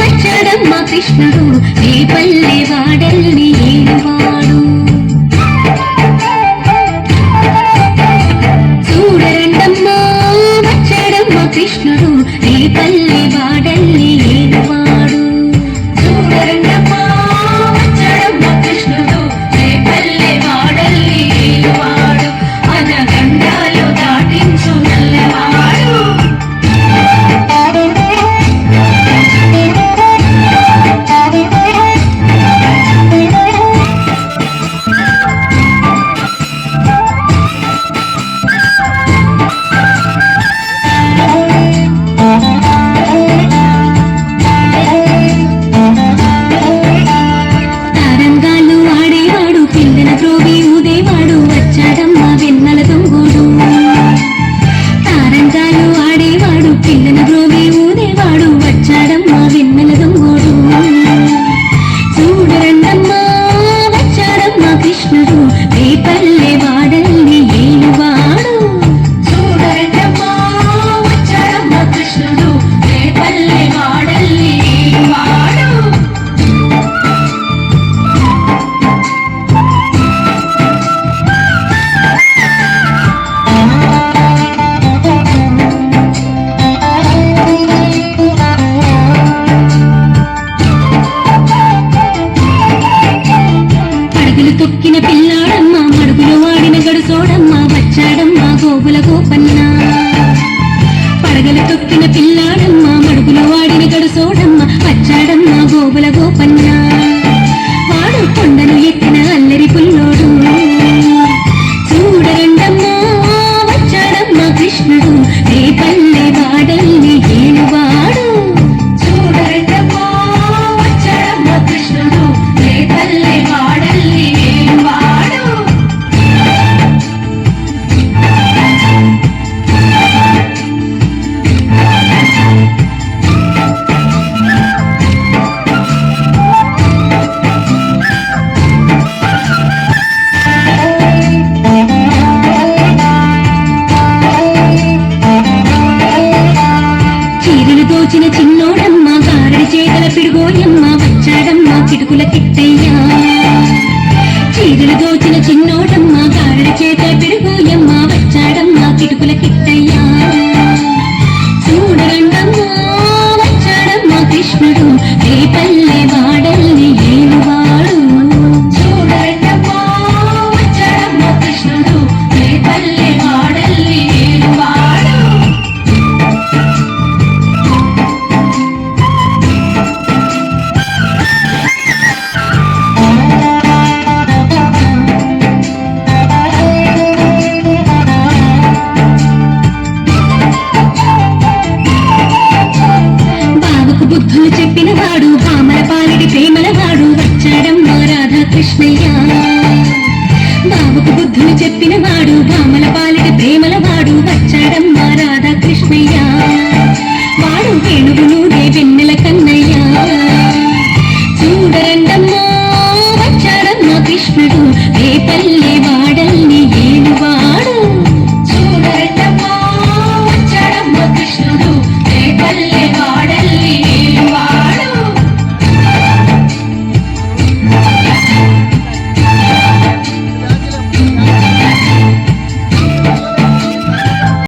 వచ్చాడమ్మా కృష్ణుడు ఏ పల్లె వాడల్ని ఏడువాడు. చూడరండమ్మా వచ్చాడమ్మా కృష్ణుడు ఏ పల్లె వాడల్ని ఏడువాడు. చూడరండమ్మా వచ్చాడమ్మా కృష్ణుడు ఏ పల్లె వాడల్ని ఏడువాడు. అనగండాలు దాటించు నల్లవాడు. తొక్కిన పిల్లాడమ్మా మడుగులు వాడిన గడుసోడమ్మా వచ్చాడమ్మా గోగుల గోపన్న. పడగలు తొక్కిన పిల్లాడమ్మా మడుగులు వాడిన గడుసోడమ్మా వచ్చాడమ్మా గోగుల గోపన్న. వాడు కొండను ఎక్కిన అల్లరి పుల్లోడు. చూడరండమ్మా వచ్చాడమ్మా కృష్ణుడు ఏ పల్లె వాడల్ని ఏడువాడు. చూడరండమ్మా వచ్చాడమ్మా కృష్ణుడు ఏ పల్లె వాడల్ని ఏడువాడు. చీరలు దోచిన చిన్నోడమ్మ గారడి చేతల పిడుగోయమ్మ వచ్చాడమ్మ కిటుకుల కిట్టయ్యా. చీరలు దోచిన చిన్నోడమ్మ గారడి చేతల పిడుగోయమ్మ వచ్చాడమ్మ కిటుకుల కిట్టయ్యా. చూడరండమ్మా వచ్చాడమ్మ కృష్ణుడు ఏ పల్లె వాడల్ని ఏడువాడు. చూడరండమ్మా వచ్చాడమ్మ కృష్ణుడు ఏ పల్లె వాడల్ని ఏడువాడు. బుద్ధులు చెప్పిన వాడు భామల పాలిడి ప్రేమల వాడు వచ్చాడమ్మా రాధాకృష్ణయ్య. బాబుకు బుద్ధులు చెప్పిన వాడు భామల పాలిడి ప్రేమల వాడు వచ్చాడమ్మా రాధాకృష్ణయ్య. వాడు వేణువును